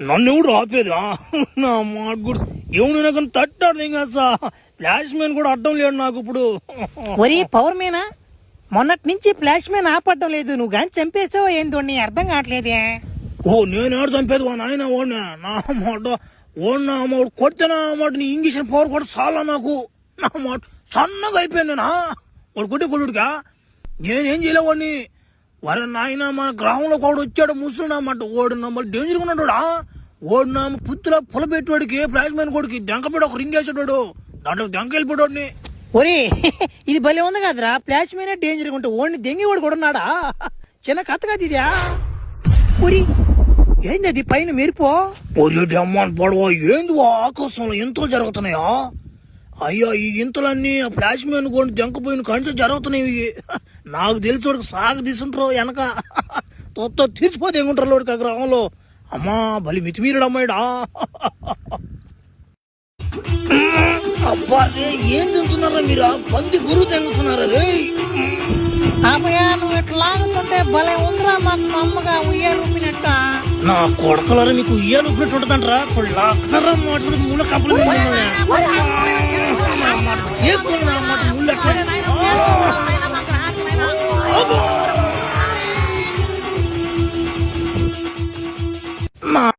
నన్ను ఎవడు ఆపేదా నా మాట కూడా ఎవడైనా కానీ తట్టాడు ఇంకా ఫ్లాష్ మ్యాన్ కూడా అడ్డం లేడు నాకు ఇప్పుడు. ఒరే పవర్ మేనా, మొన్నటి నుంచి ఫ్లాష్ మ్యాన్ ఆపడ్డం లేదు, నువ్వు గాని చంపేసావో ఏందో నీ అర్థం కావట్లేదే. ఓ నేనేడు చంపేది వా నాయన ఓడినా నా మాట ఓడినా అమ్మ కొడితే నా మాట నీ ఇంగ్లీష్ పవర్ కూడా చాలా నాకు నా మాట సన్నగా అయిపోయాను నేనా వాడు కొట్టే కొడుగా నేనేం చేయలేవాడిని. వరే నాయన మన గ్రామంలో కూడా వచ్చాడు ముసలి అన్నమాట ఓడి మళ్ళీ డేంజర్గా ఉన్నాడు. ఓడినా పుత్తుల పొలబెట్టేవాడికి ఫ్లాష్ మ్యాన్ కొడుకి దెంకపెట్టి ఒక రింగ్ వేసాడు, దాంట్లో దెంక వెళ్ళిపోయాడిని. ఒరే ఇది భలే ఉంది కదరా, ఫ్లాష్ మ్యాన్ డేంజర్గా ఉంటే ఓడిని దెంగి వాడు కూడా ఉన్నాడా? చిన్న కథ కదా ఇదా. ఒరి ఏంది అది పైన మెరుపో? ఒరేటి అమ్మాన్ పడవ ఏంది ఆకాశంలో ఇంతలు జరుగుతున్నాయా? అయ్యా ఈ ఇంతలన్నీ ఫ్లాష్ మ్యాన్ కొని దెంకపోయిన కంటే జరుగుతున్నాయి. నాకు తెలిసి వాడికి సాగు తీసుంటారు వెనక తొత్త తీర్చిపోతే ఏముంటారు వాడికి ఆ గ్రామంలో. అమ్మా బలి మితిమీరుడు అమ్మాయిడా. అబ్బా రే ఏం తింటున్నారా మీరు? పంది గురువు తెంగుతున్నారా రే? అమ్మయ్యా నువ్వు ఇట్లా లాగుతుంటే భలే ఉందిరా, మాకు సమ్మగా ఉయ్యాలు ఊపినట్ట. నా కొడకలారా మీకు ఉయ్యాలు ఊపినట్టు ఉంటుందంటారా? ఇప్పుడు లాక్తారా మాట్లాడి మూల కప్పులు ముళ్ళు